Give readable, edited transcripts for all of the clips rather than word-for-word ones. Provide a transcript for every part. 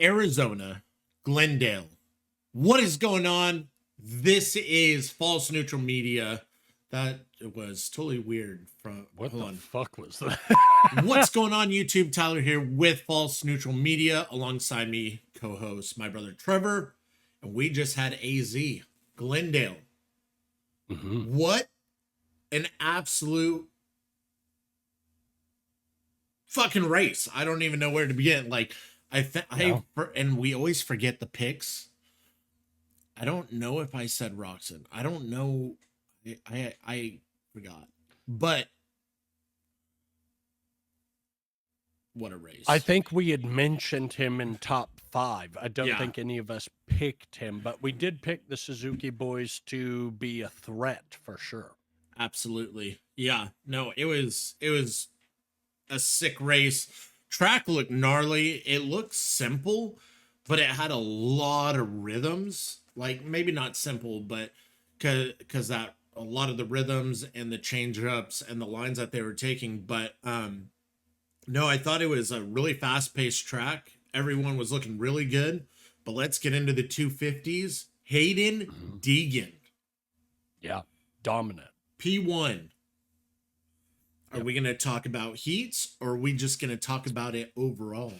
Arizona, Glendale. What is going on? This is false neutral media. That was totally weird. From What hold the on. fuck was that? What's going on, YouTube? Tyler here with False Neutral Media, alongside me, co-host my brother Trevor, and we just had AZ Glendale. Mhm. What an absolute fucking race! I don't even know where to begin. Like and we always forget the picks. I don't know if I said Roxon. I don't know. I forgot. But what a I race. think we had mentioned him in top 5. I don't Yeah, think any of us picked him, but we did pick the Suzuki boys to be a threat for sure. absolutely. Yeah. No, it was a sick race. Track looked gnarly. It looked simple, but it had a lot of rhythms. Like maybe not simple, but because that a lot of the rhythms and the change ups and the lines that they were taking. But no, I thought it was a really fast paced track. Everyone was looking really good. But let's get into the 250s. Hayden Mhm. Deegan, Yeah, dominant. P1. Are Yep. we going to talk about heats or are we just going to talk about it overall?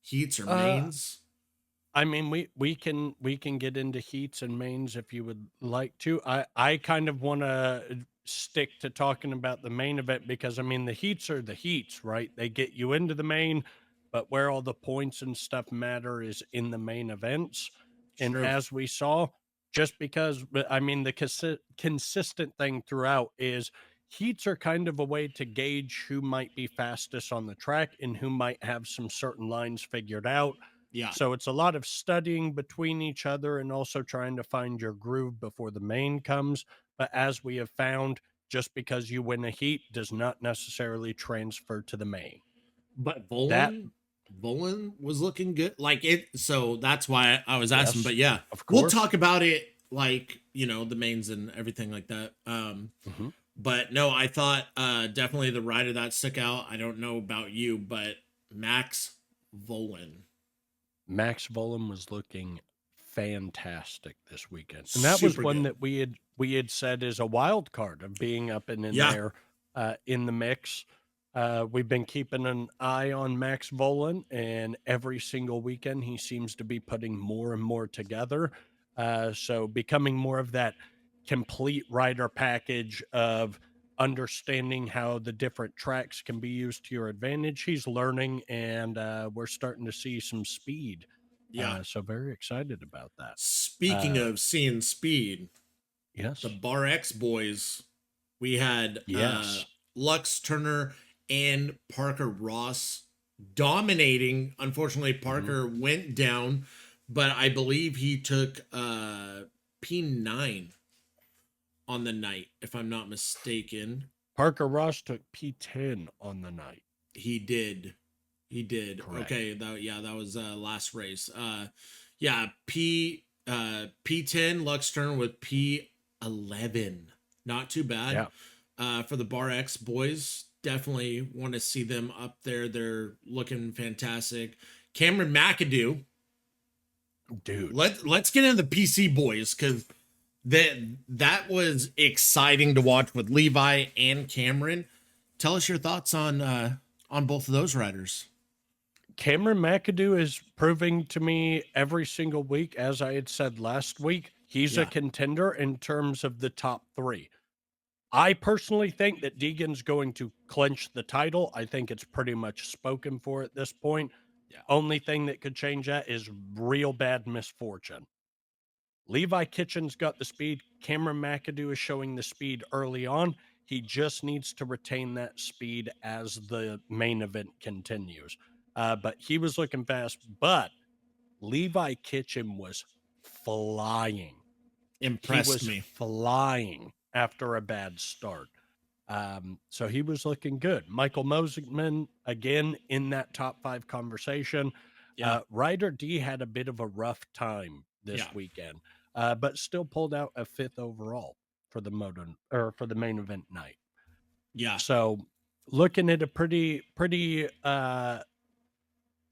Heats or Uh, mains? I mean, we can get into heats and mains if you would like to. I kind of want to stick to talking about the main event because I mean the heats are the heats, right? They get you into the main, but where all the points and stuff matter is in the main events. And True. as we saw, just because, but I mean the consistent thing throughout is heats are kind of a way to gauge who might be fastest on the track and who might have some certain lines figured out, Yeah. so it's a lot of studying between each other and also trying to find your groove before the main comes. But as we have found, just because you win a heat does not necessarily transfer to the main. But That, Volan was looking good. Like it, so that's why I was asking. yes, But yeah, of we'll course. talk about it like, the mains and everything like that. Mhm. But no, I thought definitely the rider that stuck out. I don't know about you, but Max Volan. Max Vollum was looking fantastic this weekend, and that was Super one good. that we had said is a wild card of being up and in Yeah. there in the mix. We've been keeping an eye on Max Volan, and every single weekend he seems to be putting more and more together. So becoming more of that complete rider package of understanding how the different tracks can be used to your advantage. He's learning, and we're starting to see some speed. Yeah. So very excited about that. Speaking Uh, of seeing speed, the yes, Bar X boys, we had yes. Lux Turner and Parker Ross dominating. Unfortunately, Mhm. Parker went down, but I believe he took P9 on the night, if I'm not mistaken. Parker Ross took P10 on the night. He did. He did. Correct. Okay, that was last race. Yeah, P10 Lux Turner with P11. Not too bad. Yeah, For the Bar X boys, definitely want to see them up there. They're looking fantastic. Cameron McAdoo. dude. Let's get into the PC boys because that was exciting to watch with Levi and Cameron. Tell us your thoughts on both of those riders. Cameron McAdoo is proving to me every single week, as I had said last week, he's a Yeah, contender in terms of the top 3. I personally think that Deegan's going to clinch the title. I think it's pretty much spoken for at this point. yeah, Only thing that could change that is real bad misfortune. Levi Kitchen's got the speed. Cameron McAdoo is showing the speed early on. He just needs to retain that speed as the main event continues. But he was looking fast. But Levi Kitchen was flying. He impressed was me. flying after a bad start. So he was looking good. Michael Mosigman, again, in that top 5 conversation. Yeah, Ryder D had a bit of a rough time yeah, this weekend, but still pulled out a 5th overall for the for the main event night. yeah, So looking at a pretty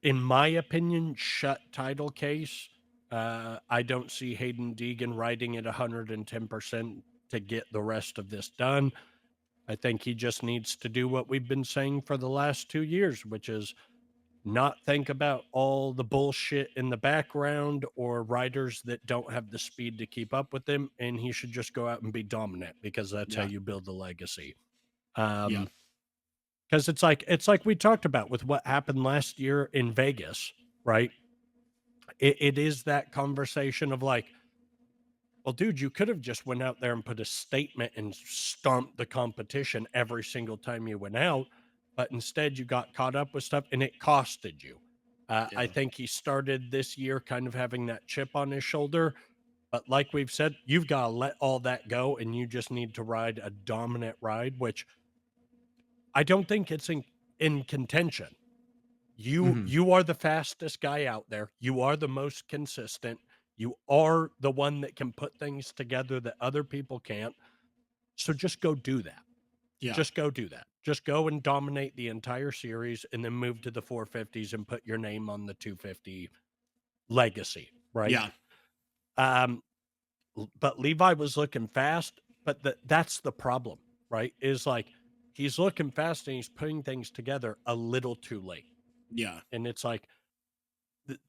in my opinion, shut title case. I don't see Hayden Deegan riding at 110% to get the rest of this done. I think he just needs to do what we've been saying for the last 2 years, which is not think about all the bullshit in the background or riders that don't have the speed to keep up with him. And he should just go out and be dominant because that's how Yeah. you build a legacy. Yeah. Because it's like we talked about with what happened last year in Vegas, right? It is that conversation of like, well, dude, you could have just went out there and put a statement and stomped the competition every single time you went out, but instead you got caught up with stuff and it costed you. I Yeah. think he started this year kind of having that chip on his shoulder, but like we've said, you've got to let all that go and you just need to ride a dominant ride, which I don't think it's in contention. You Hmm. you are the fastest guy out there. You are the most consistent. You are the one that can put things together that other people can't. So just go do that. Yeah. Just go do that. Just go and dominate the entire series and then move to the 450s and put your name on the 250 legacy, right? Yeah. Um but Levi was looking fast, but that's the problem, right? Is like he's looking fast and he's putting things together a little too late. Yeah. And it's like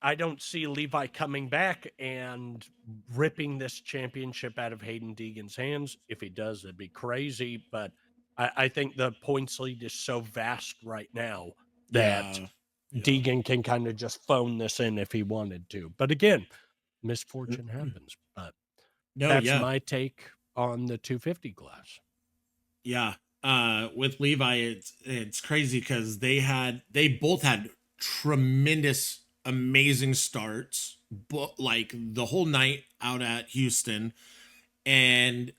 I don't see Levi coming back and ripping this championship out of Hayden Deegan's hands. If he does, it'd be crazy. But I think the points lead is so vast right now that Yeah. Yeah. Deegan can kind of just phone this in if he wanted to. But again, misfortune happens. But No, that's yeah. my take on the 250 class. Yeah. With Levi, it's crazy because they both had tremendous, amazing starts, but like the whole night out at Houston, and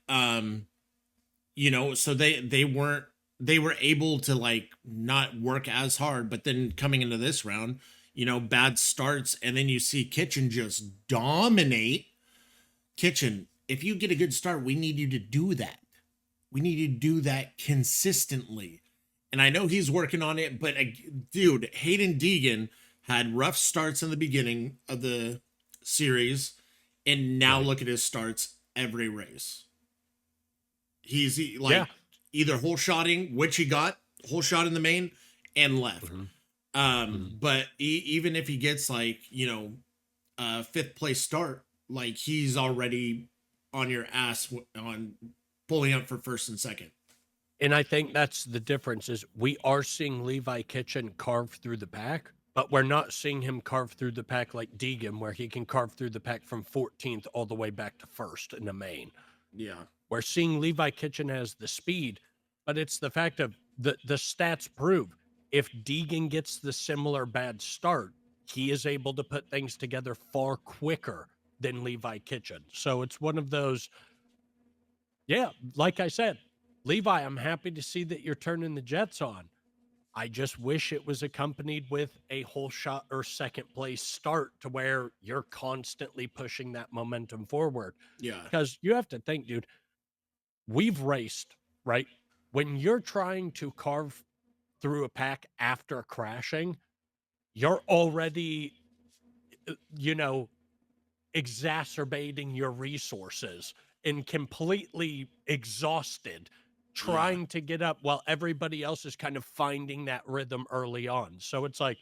so they were able to like not work as hard, but then coming into this round, bad starts, and then you see Kitchen just dominate. Kitchen, if you get a good start, we need you to do that. We need to do that consistently. And I know he's working on it, but dude, Hayden Deegan had rough starts in the beginning of the series, and now Right. look at his starts every race. Yeah. Like either whole shotting, which he got whole shot in the main and left. Hmm. Hmm. But even if he gets like fifth place start, like he's already on your ass on pulling up for first and second. And I think that's the difference is we are seeing Levi Kitchen carve through the pack, but we're not seeing him carve through the pack like Deegan, where he can carve through the pack from 14th all the way back to first in the main. Yeah. We're seeing Levi Kitchen has the speed, but it's the fact of the stats prove if Deegan gets the similar bad start, he is able to put things together far quicker than Levi Kitchen. So it's one of those, yeah, like I said, Levi, I'm happy to see that you're turning the Jets on. I just wish it was accompanied with a whole shot or second place start to where you're constantly pushing that momentum forward. Yeah. Because you have to think, dude, we've raced, right? When you're trying to carve through a pack after crashing, you're already, you know, exacerbating your resources and completely exhausted Yeah. trying to get up while everybody else is kind of finding that rhythm early on. So it's like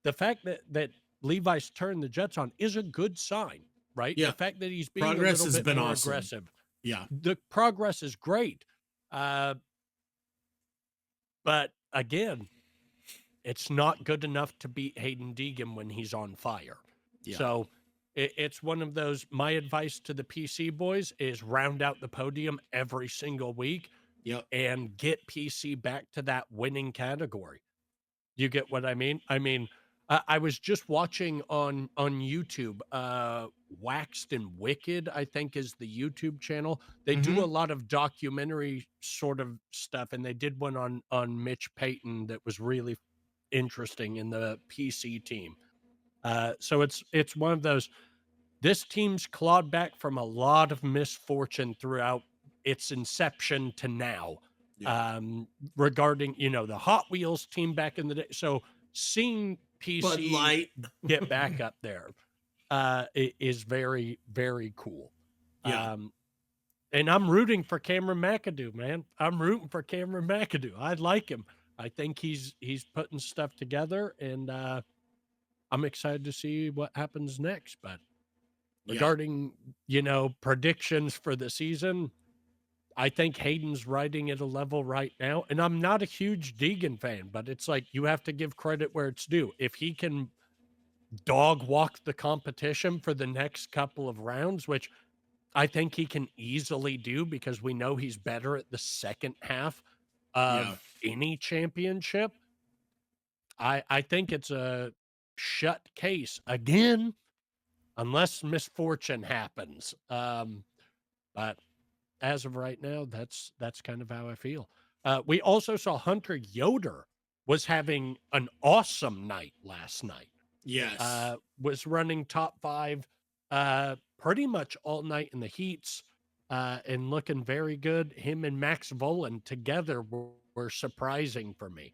the fact that Levi's turned the Jets on is a good sign, right? The Yeah. fact that he's being a Progress little has bit been more awesome. aggressive. Yeah. The progress is great. Uh, but again, it's not good enough to beat Hayden Deegan when he's on fire. Yeah. So it's one of those. My advice to the PC boys is round out the podium every single week Yep. and get PC back to that winning category. You get what I mean? I mean, I was just watching on YouTube. Waxed and Wicked, I think, is the YouTube channel. They do a Mm-hmm. lot of documentary sort of stuff, and they did one on Mitch Payton that was really interesting in the PC team. So it's one of those. This team's clawed back from a lot of misfortune throughout its inception to now. Yeah. Um, Regarding the Hot Wheels team back in the day. So seeing Bud PC Light. get back up there is very, very cool. Yeah. And I'm rooting for Cameron McAdoo, man. I'm rooting for Cameron McAdoo. I like him. I think he's putting stuff together, and I'm excited to see what happens next. But regarding, predictions for the season, I think Hayden's riding at a level right now. And I'm not a huge Deegan fan, but it's like you have to give credit where it's due. If he can dog walk the competition for the next couple of rounds, which I think he can easily do because we know he's better at the second half of Yeah. any championship. I think it's a shut case again, unless misfortune happens. But as of right now, that's kind of how I feel. We also saw Hunter Yoder was having an awesome night last night. Yes. Was running top 5 pretty much all night in the heats and looking very good. Him and Max Volan together were surprising for me.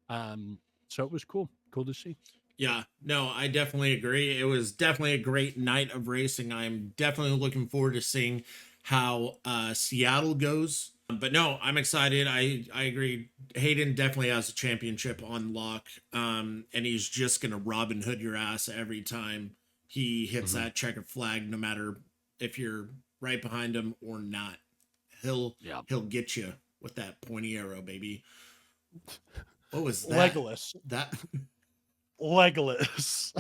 So it was cool to see. Yeah, no, I definitely agree. It was definitely a great night of racing. I'm definitely looking forward to seeing how Seattle goes. But no, I'm excited. I agree. Hayden definitely has a championship on lock. And he's just gonna Robin Hood your ass every time he hits that checkered flag, no matter if you're right behind him or not. He'll get you with that pointy arrow, baby. What was that? Legolas. That Legolas.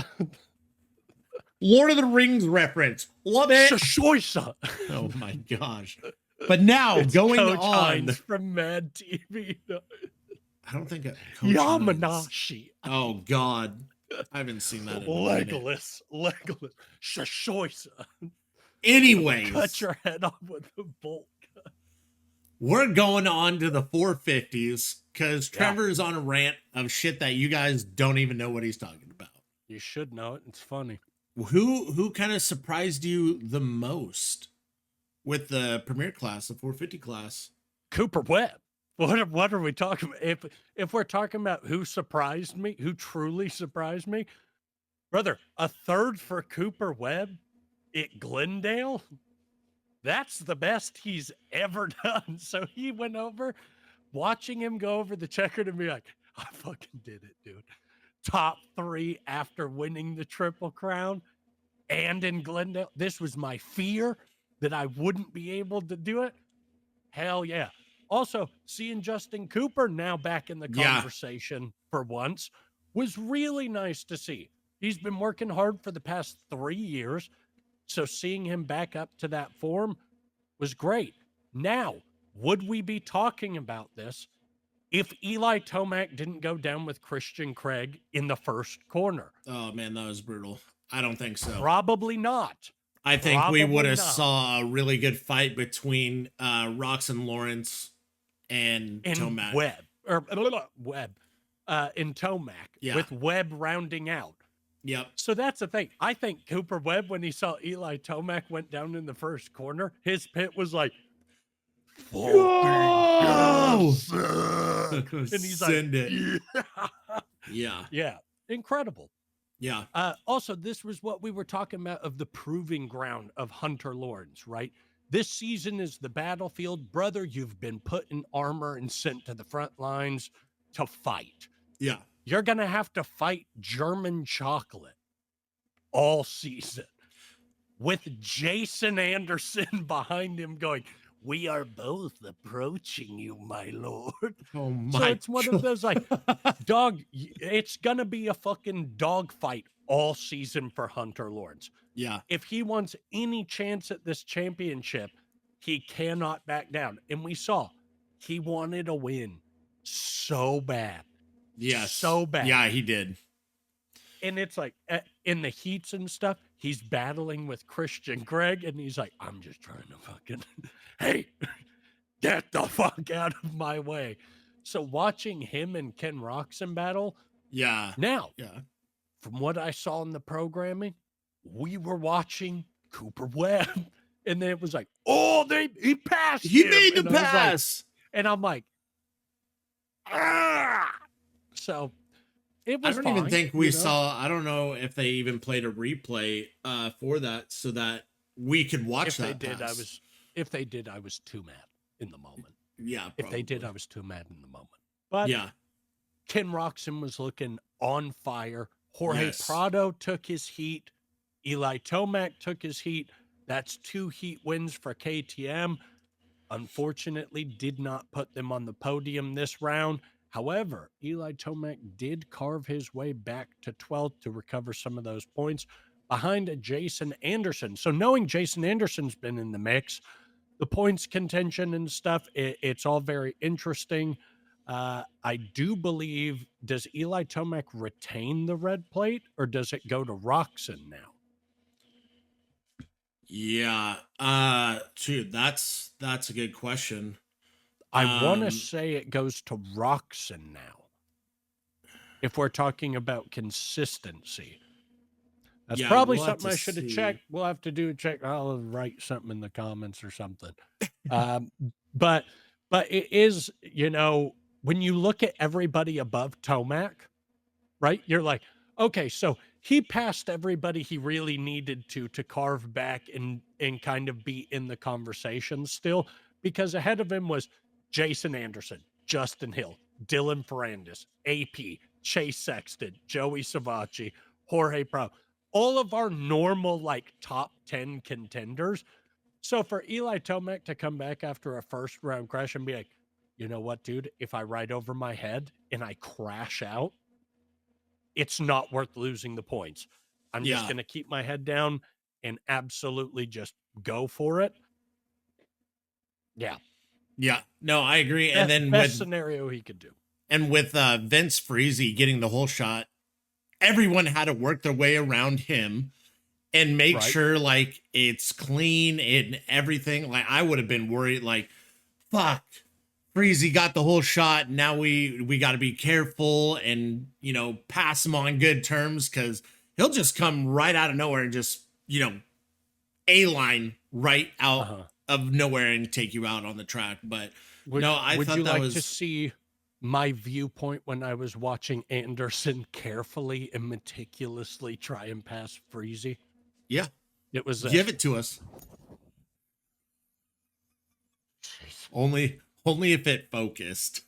Lord of the Rings reference. Love it. Shoshoisa. Oh my gosh. But now It's going Coach on Hines from Mad TV. I don't think Yamanashi. Oh God. I haven't seen that in a minute. Legolas. Shoshoisa. Anyways, Cut your head off with a bolt. we're going on to the 450s because Trevor's on a rant of shit that you guys don't even know what he's talking about. You should know it. It's funny. Who kind of surprised you the most with the premier class, the 450 class? Cooper Webb. What are we talking about? If we're talking about who surprised me, who truly surprised me, brother, a third for Cooper Webb at Glendale. That's the best he's ever done. So he went over, watching him go over the checkered and be like, I fucking did it, dude. Top 3 after winning the Triple Crown and in Glendale. This was my fear that I wouldn't be able to do it. Hell yeah. Also, seeing Justin Cooper now back in the conversation for once was really nice to see. He's been working hard for the past 3 years. So seeing him back up to that form was great. Now, would we be talking about this if Eli Tomac didn't go down with Christian Craig in the first corner? Oh man, that was brutal. I don't think so. Probably not. I think we would have saw a really good fight between Roxon Lawrence and Tomac. Webb in Tomac with Webb rounding out. Yep. So that's the thing. I think Cooper Webb, when he saw Eli Tomac went down in the first corner, his pit was like, Go! And he's Send like, it. Yeah. Yeah. Incredible. Yeah. Also, this was what we were talking about of the proving ground of Hunter Lawrence, right? This season is the battlefield. Brother, you've been put in armor and sent to the front lines to fight. Yeah. You're going to have to fight German chocolate all season with Jason Anderson behind him going, we are both approaching you, my lord. Oh my So it's one of those like, dog, it's going to be a fucking dog fight all season for Hunter Lawrence. Yeah. If he wants any chance at this championship, he cannot back down. And we saw he wanted a win so bad. Yes. So bad. Yeah, he did. And it's like in the heats and stuff, he's battling with Christian Craig, and he's like, I'm just trying to fucking, hey, get the fuck out of my way. So watching him and Ken Roxon battle. Yeah. Now, from what I saw in the programming, we were watching Cooper Webb. And then it was like, oh, he passed He him. made the pass. And I'm like, ah. So It I was don't even fine, think we saw. I don't know if they even played a replay for that so that we could watch If they that did, pass. I was too mad in the moment. Yeah, If they did, probably. I was too mad in the moment. But Yeah. Ken Roxon was looking on fire. Jorge Yes. Prado took his heat. Eli Tomac took his heat. That's 2 heat wins for KTM. Unfortunately, did not put them on the podium this round. However, Eli Tomac did carve his way back to 12th to recover some of those points behind a Jason Anderson. So knowing Jason Anderson's been in the mix, the points contention and stuff, it's all very interesting. I do believe, does Eli Tomac retain the red plate or does it go to Roxon now? Yeah. Dude, that's a good question. I want to Um, say it goes to Roxon now. If we're talking about consistency, that's yeah, probably we'll have something to I should have see. checked. We'll have to do a check. I'll write something in the comments or something. Um, but it is, when you look at everybody above Tomac, right? You're like, okay, so he passed everybody he really needed to carve back and kind of be in the conversation still, because ahead of him was Jason Anderson, Justin Hill, Dylan Ferrandis, AP, Chase Sexton, Joey Savacci, Jorge Pro, all of our normal like top 10 contenders. So for Eli Tomac to come back after a first round crash and be like, you know what, dude, if I ride over my head and I crash out, it's not worth losing the points. I'm just Yeah. going to keep my head down and absolutely just go for it. Yeah. Yeah. No, I agree. And then Best scenario he could do. with Vince Freezy getting the whole shot, everyone had to work their way around him and make Right. sure like it's clean and everything. Like I would have been worried, like, fuck, Freezy got the whole shot. Now we got to be careful and pass him on good terms because he'll just come right out of nowhere and just a line right out of nowhere and take you out on the track. But no, I Would thought you that like to was see my viewpoint when I was watching Anderson carefully and meticulously try and pass Freezy? yeah. It was Give this. it to us. Only if it focused.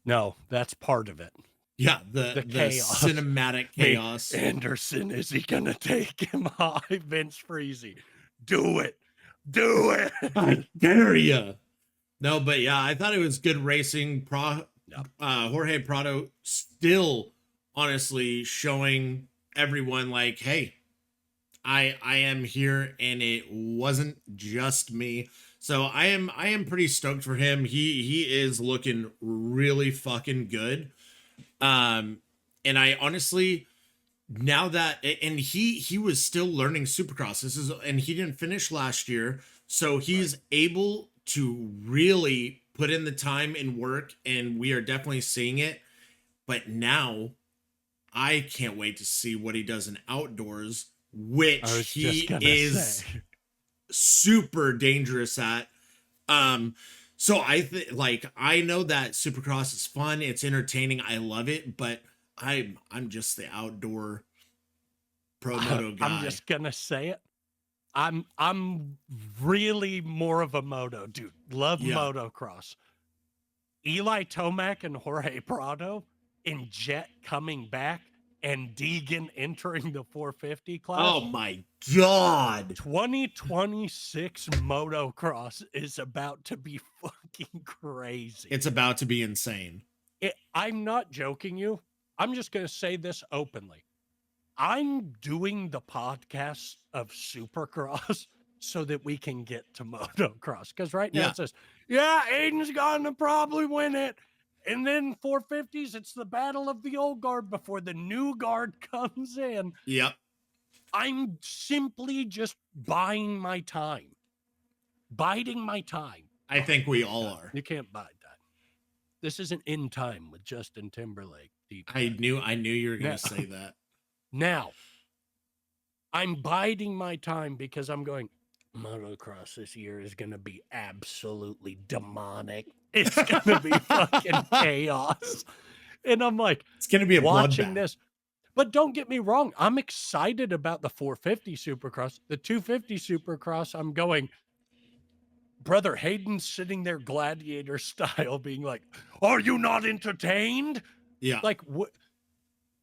No, that's part of it. Yeah, the chaos. cinematic chaos. Anderson, is he gonna take him high? Vince Freezy, do it, do it. I dare you. No, but yeah, I thought it was good racing. Yep. Jorge Prado still, honestly, showing everyone like, hey, I am here, and it wasn't just me. So I am pretty stoked for him. He is looking really fucking good. And I honestly, now that, and he was still learning Supercross. And he didn't finish last year, so he's able to really put in the time and work, and we are definitely seeing it. But now I can't wait to see what he does in outdoors, which he is super dangerous at. So I know that Supercross is fun, it's entertaining, I love it, but I'm just the outdoor pro moto guy. I'm just gonna say it. I'm really more of a moto dude. Love motocross. Eli Tomac and Jorge Prado and Jet coming back and Deegan entering the 450 class. Oh my God. 2026 motocross is about to be fucking crazy. It's about to be insane. I'm not joking you. I'm just going to say this openly. I'm doing the podcast of Supercross so that we can get to motocross. Because right now it says, yeah, Aiden's going to probably win it. And then 450s, it's the battle of the old guard before the new guard comes in. Yep. I'm simply just buying my time. Biding my time. I think we all are. You can't bide that. This isn't In Time with Justin Timberlake. I knew you were going to say that. Now, I'm biding my time because I'm going, motocross this year is going to be absolutely demonic. It's going to be fucking chaos. And I'm like, It's gonna be a watching bloodbath. this. But don't get me wrong, I'm excited about the 450 Supercross. The 250 Supercross, I'm going, brother Hayden's sitting there gladiator style, being like, "Are you not entertained?" Yeah. Like, what?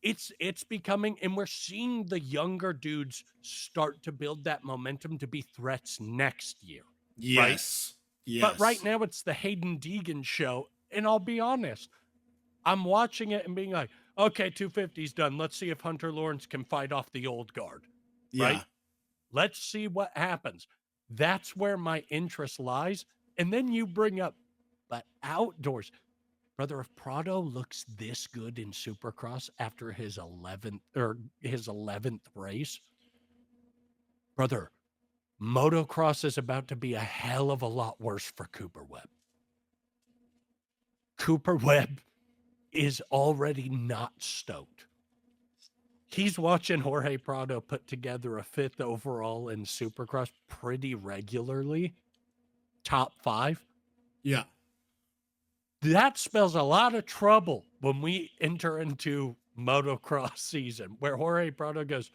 It's becoming, and we're seeing the younger dudes start to build that momentum to be threats next year, right? Yes. But right Yes. now, it's the Hayden Deegan show, and I'll be honest, I'm watching it and being like, "Okay, 250's done. Let's see if Hunter Lawrence can fight off the old guard, Yeah. right? Let's see what happens." That's where my interest lies. And then you bring up, but outdoors, brother, if Prado looks this good in Supercross after his 11th race, brother, motocross is about to be a hell of a lot worse for Cooper Webb. Cooper Webb is already not stoked. He's watching Jorge Prado put together a 5th overall in Supercross pretty regularly, top 5. Yeah. That spells a lot of trouble when we enter into motocross season, where Jorge Prado goes,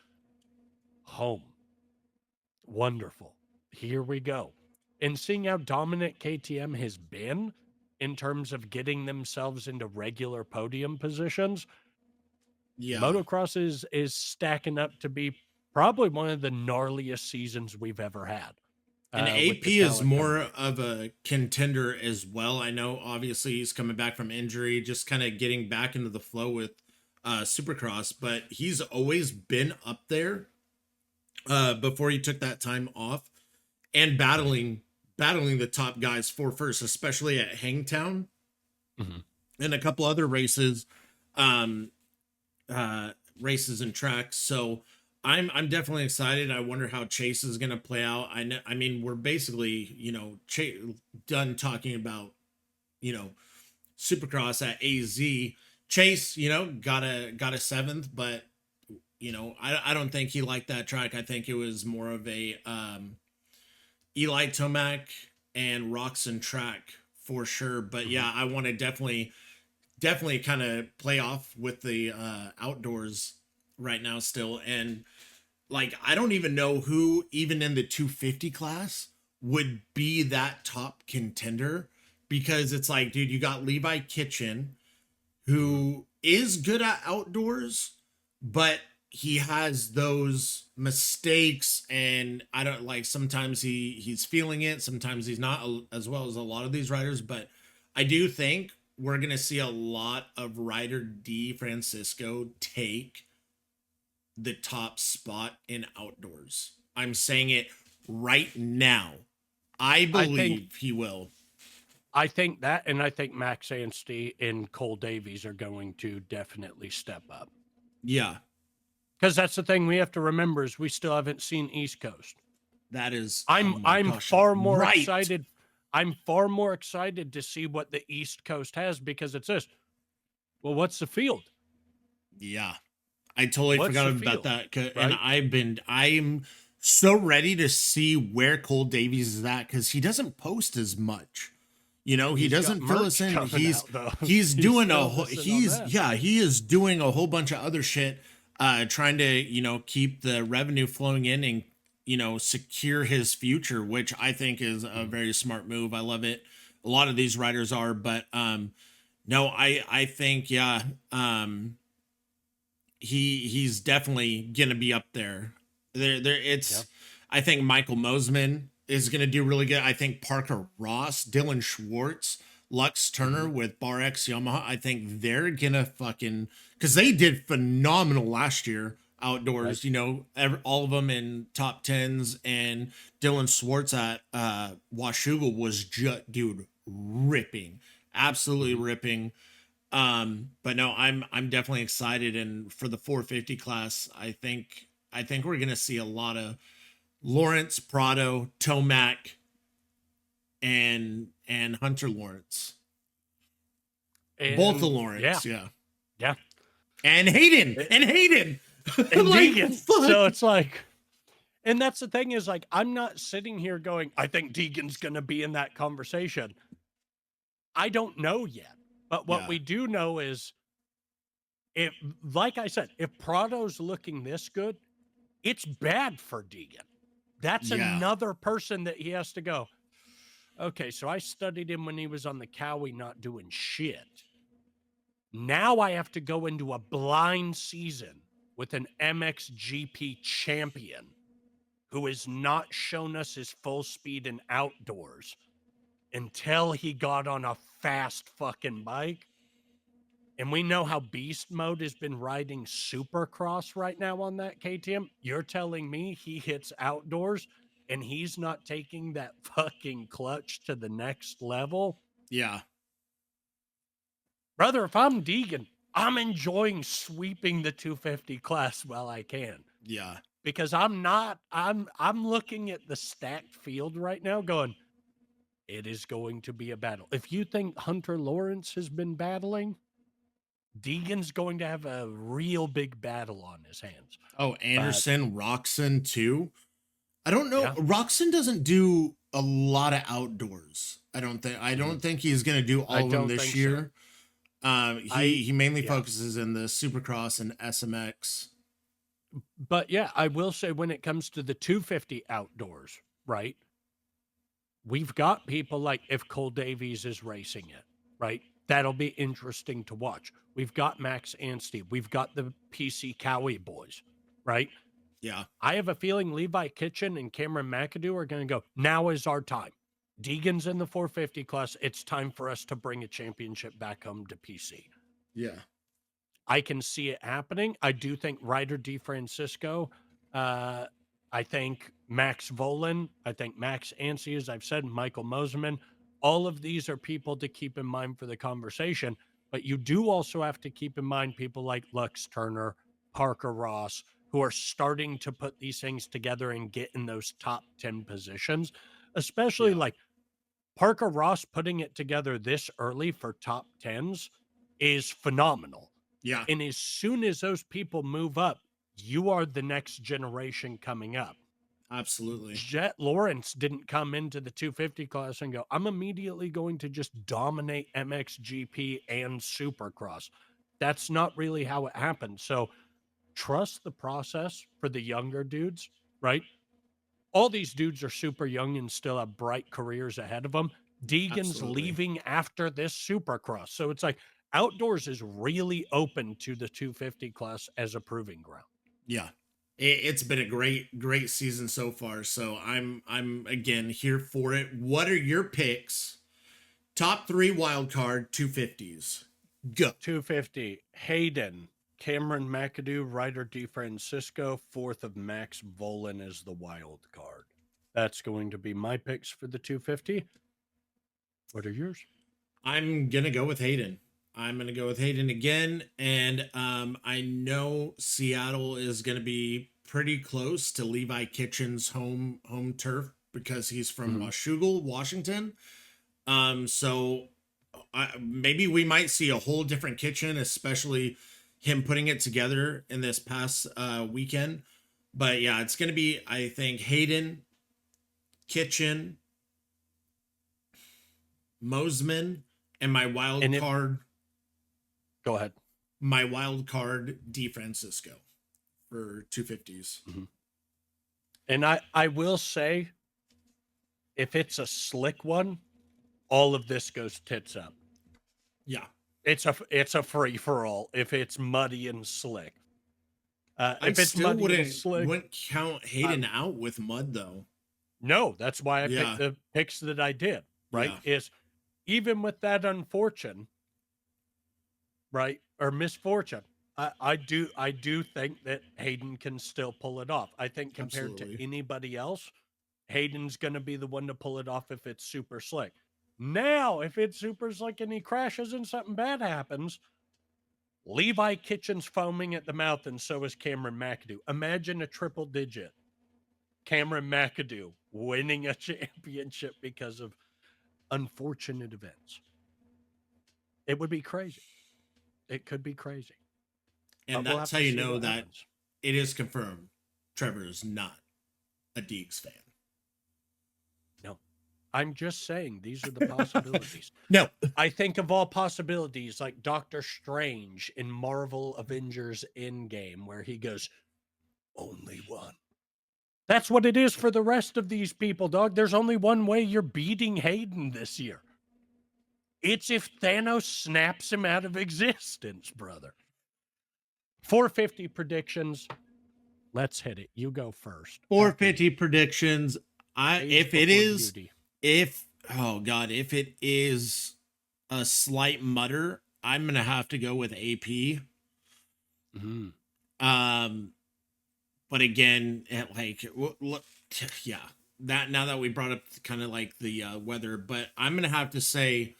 home. Wonderful. Here we go. And seeing how dominant KTM has been in terms of getting themselves into regular podium positions, Yeah. motocross is stacking up to be probably one of the gnarliest seasons we've ever had. And With the AP is talent coming more in. of a contender as well. I know obviously he's coming back from injury, just kind of getting back into the flow with Supercross, but he's always been up there before he took that time off and battling the top guys for first, especially at Hangtown Mhm. and a couple other races, um, races and tracks. So I'm definitely excited. I wonder how Chase is going to play out. I mean, we're basically, done talking about, you know, Supercross at AZ. Chase, got a 7th, but I don't think he liked that track. I think it was more of a Eli Tomac and Roxon track for sure. But yeah, I want to definitely kind of play off with the outdoors right now still. And like, I don't even know who, even in the 250 class, would be that top contender, because it's like, dude, you got Levi Kitchen, who is good at outdoors, but he has those mistakes, and I don't like, sometimes he's feeling it, sometimes he's not, as well as a lot of these riders. But I do think we're gonna see a lot of Ryder D Francisco take the top spot in outdoors. I'm saying it right now. I I think believe he will. I think that, and I think Max Anstey and Cole Davies are going to definitely step up. Yeah, Because that's the thing we have to remember is we still haven't seen East Coast. that is. Oh I'm my I'm gosh, far more right. excited. I'm far more excited to see what the East Coast has, because it's this. Well, what's the field? Yeah, I totally What's forgot the about field? that. And Right? I'm so ready to see where Cole Davies is at, because he doesn't post as much. He He's got doesn't fill us merch in. coming out though. He's He's doing filled us in on that. he is doing a whole bunch of other shit, trying to, keep the revenue flowing in and, secure his future, which I think is a Mhm. very smart move. I love it. A lot of these writers are, but no, I think, yeah, he's definitely gonna be up there. There Yeah. it's I think Michael Mosman is gonna do really good. I think Parker Ross, Dylan Schwartz, Lux Turner Mhm. with Bar X Yamaha, I think they're gonna fucking, because they did phenomenal last year Right. outdoors, all of them in top tens. And Dylan Schwartz at Washougal was just, dude, ripping, absolutely Mhm. ripping. But no, I'm definitely excited. And for the 450 class, I think we're gonna see a lot of Lawrence, Prado, Tomac, and Hunter Lawrence. Both the And yeah, Lawrence, yeah. yeah. And Hayden. A- And Hayden. And Like, Deegan. fuck. So it's like, and that's the thing is like, I'm not sitting here going, I think Deegan's going to be in that conversation. I don't know yet. But what Yeah. we do know is if, like I said, if Prado's looking this good, it's bad for Deegan. That's Yeah. another person that he has to go, okay, so I studied him when he was on the Cowie not doing shit. Now I have to go into a blind season with an MXGP champion who has not shown us his full speed in outdoors until he got on a fast fucking bike. And we know how beast mode has been riding Supercross right now on that KTM. You're telling me he hits outdoors and he's not taking that fucking clutch to the next level? Yeah. Brother, if I'm Deegan, I'm enjoying sweeping the 250 class while I can. Yeah. Because I'm looking at the stacked field right now going, it is going to be a battle. If you think Hunter Lawrence has been battling, Deegan's going to have a real big battle on his hands. Oh, Anderson, Roxon too. I don't know. Yeah. Roxon doesn't do a lot of outdoors. I don't think. I don't think he's gonna do all of them this year. So. He mainly focuses in the Supercross and SMX. But yeah, I will say when it comes to the 250 outdoors, right? We've got people like if Cole Davies is racing it, right? That'll be interesting to watch. We've got Max Anstey. We've got the PC Cowie boys, right? Yeah. I have a feeling Levi Kitchen and Cameron McAdoo are going to go, now is our time. Deegan's in the 450 class. It's time for us to bring a championship back home to PC. Yeah. I can see it happening. I do think Ryder DeFrancisco, I think Max Volan, I think Max Ansey, as I've said, Michael Moseman, all of these are people to keep in mind for the conversation. But you do also have to keep in mind people like Lux Turner, Parker Ross, who are starting to put these things together and get in those top 10 positions, especially like Parker Ross putting it together this early for top 10s is phenomenal. Yeah. And as soon as those people move up, you are the next generation coming up. Absolutely. Jet Lawrence didn't come into the 250 class and go, I'm immediately going to just dominate MXGP and Supercross. That's not really how it happened. So trust the process for the younger dudes, right? All these dudes are super young and still have bright careers ahead of them. Deegan's Absolutely. leaving after this Supercross. So it's like outdoors is really open to the 250 class as a proving ground. Yeah. It's been a great season so far. So I'm again here for it. What are your picks? Top 3 wild card 250s. Go. 250, Hayden, Cameron McAdoo, Ryder DeFrancisco, fourth of Max Volan as the wild card. That's going to be my picks for the 250. What are yours? I'm gonna go with Hayden. I'm gonna go with Hayden again, and I know Seattle is gonna be pretty close to Levi Kitchen's home turf because he's from Washougal, Washington. So maybe we might see a whole different Kitchen, especially him putting it together in this past weekend. But yeah, it's gonna be I think Hayden, Kitchen, Mosman, and my wild card. Go ahead. My wild card, DeFrancisco, for 250s. And I will say, if it's a slick one, all of this goes tits up. Yeah, it's a free for all. If it's muddy and slick, if it's still muddy and slick, wouldn't count Hayden out with mud though. No, that's why I picked the picks that I did. Right, is even with that unfortune, right, or misfortune, I do think that Hayden can still pull it off. I think compared to anybody else, Hayden's going to be the one to pull it off if it's super slick. Now, if it's super slick and he crashes and something bad happens, Levi Kitchen's foaming at the mouth, and so is Cameron McAdoo. Imagine a triple digit Cameron McAdoo winning a championship because of unfortunate events. It would be crazy. It could be crazy. And that's how you know that it is confirmed Trevor is not a Deeks fan. No. I'm just saying these are the possibilities. No, I think of all possibilities like Doctor Strange in Marvel Avengers Endgame, where he goes, only one. That's what it is for the rest of these people, dog. There's only one way you're beating Hayden this year. It's if Thanos snaps him out of existence, brother. 450 predictions. Let's hit it. You go first. 450 predictions. If it is, beauty. if oh god, if it is a slight mutter, I'm gonna have to go with AP. Mm-hmm. But again, yeah, that now that we brought up kind of like the weather, but I'm gonna have to say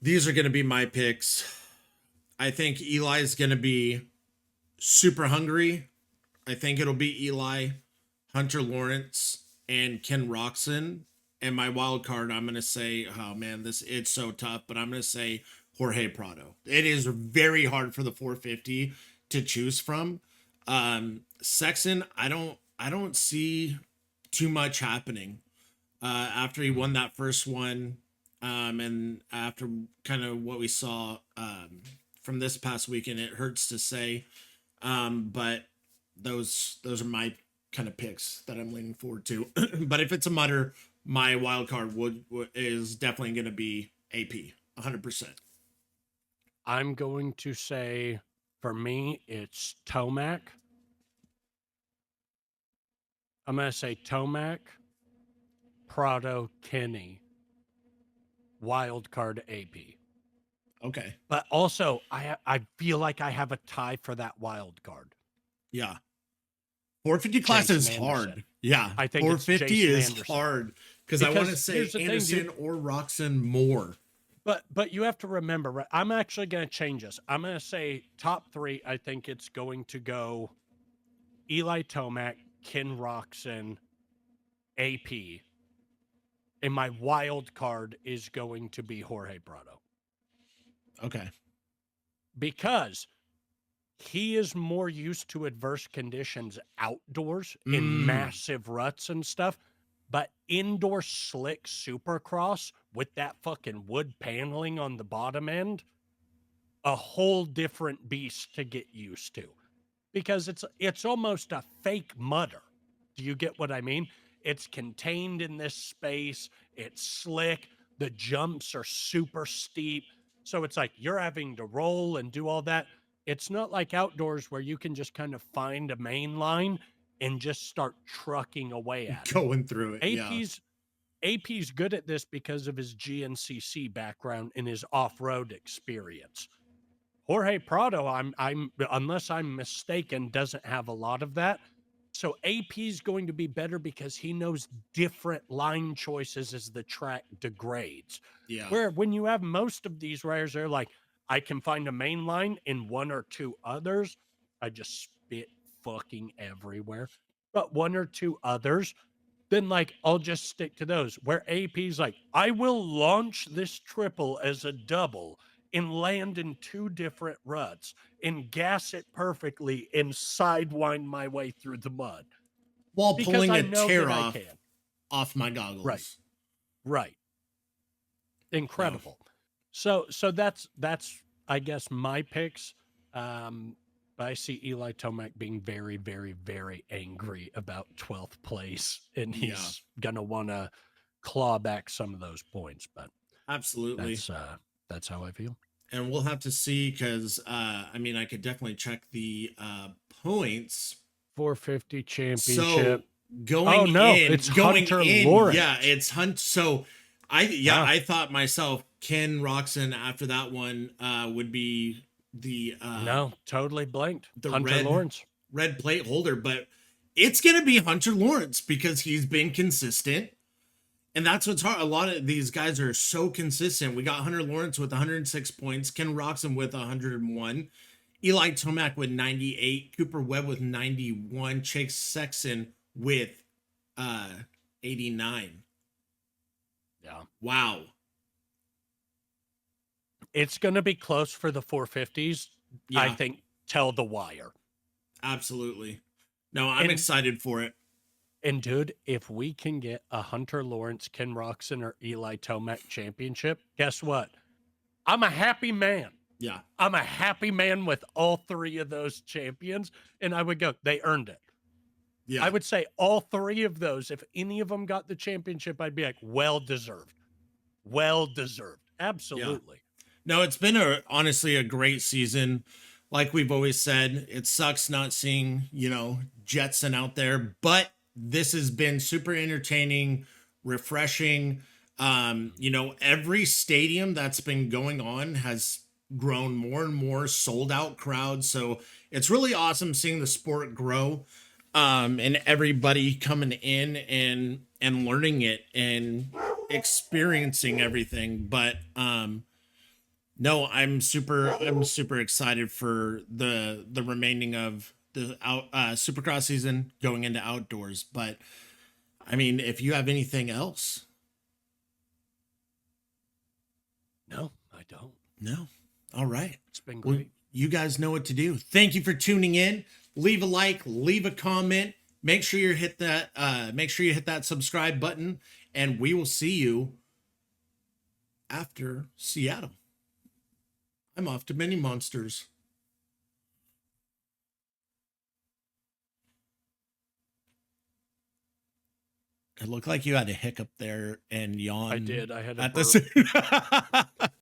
these are gonna be my picks. I think Eli's gonna be super hungry. I think it'll be Eli, Hunter Lawrence, and Ken Roxon. And my wild card, I'm gonna say, oh man, it's so tough, but I'm gonna say Jorge Prado. It is very hard for the 450 to choose from. Sexton, I don't see too much happening after he won that first one, and after kind of what we saw from this past weekend. It hurts to say, but those are my kind of picks that I'm leaning forward to. But if it's a mutter, my wild card is definitely going to be AP, 100%. I'm going to say, for me, it's Tomac. I'm going to say Tomac, Prado, Kenny, wild card AP. Okay. But also, I feel like I have a tie for that wild card. Yeah. 450 class Jason is Anderson. hard. Yeah. I think 450 Jason is Anderson. hard because I want to say here's the thing, Anderson dude. or Roxon more. But you have to remember, right? I'm actually going to change this. I'm going to say top three. I think it's going to go Eli Tomac, Ken Roxon, AP. And my wild card is going to be Jorge Prado. Okay. Because he is more used to adverse conditions outdoors in massive ruts and stuff. But indoor slick supercross with that fucking wood paneling on the bottom end, a whole different beast to get used to. Because it's almost a fake mutter. Do you get what I mean? It's contained in this space. It's slick. The jumps are super steep. So it's like you're having to roll and do all that. It's not like outdoors where you can just kind of find a main line and just start trucking away at it. Going through it. AP's good at this because of his GNCC background and his off-road experience. Jorge Prado, I'm unless I'm mistaken, doesn't have a lot of that. So AP's going to be better because he knows different line choices as the track degrades. Yeah. Where when you have most of these riders, they're like, I can find a main line in one or two others. I just spit fucking everywhere. But one or two others, then like I'll just stick to those. Where AP's like, I will launch this triple as a double and land in two different ruts and gas it perfectly and sidewind my way through the mud. While Because pulling I a know tear that off my goggles. Right. Incredible. No. So that's I guess my picks. But I see Eli Tomac being very, very, very angry about 12th place, and he's gonna want to claw back some of those points. But absolutely, that's how I feel. And we'll have to see because I mean, I could definitely check the points. 450 championship. So going in, it's Hunter Lawrence. Yeah, it's Hunt. So I thought myself Ken Roxon after that one would be the no, totally blanked. The Hunter Lawrence, red plate holder, but it's gonna be Hunter Lawrence because he's been consistent. And that's what's hard. A lot of these guys are so consistent. We got Hunter Lawrence with 106 points, Ken Roxon with 101, Eli Tomac with 98, Cooper Webb with 91, Chase Sexton with 89. Yeah. Wow. It's going to be close for the 450s. Yeah. I think till the wire. Absolutely. No, I'm excited for it. And dude, if we can get a Hunter Lawrence, Ken Roxon, or Eli Tomac championship, guess what? I'm a happy man. Yeah. I'm a happy man with all three of those champions. And I would go, they earned it. Yeah. I would say all three of those, if any of them got the championship, I'd be like, well deserved. Well deserved. Absolutely. No, it's been honestly a great season. Like we've always said, it sucks not seeing, Jetson out there, but this has been super entertaining, refreshing. Every stadium that's been going on has grown more and more sold out crowds. So it's really awesome seeing the sport grow. And everybody coming in and learning it and experiencing everything. But no, I'm super excited for the remaining of the Supercross season going into outdoors. But I mean, if you have anything else. No, I don't. No. All right. It's been great. Well, you guys know what to do. Thank you for tuning in. Leave a like, leave a comment. Make sure you hit that subscribe button, and we will see you after Seattle. I'm off to Mini Monsters. It looked like you had a hiccup there and yawn. I did. I had a at burp. the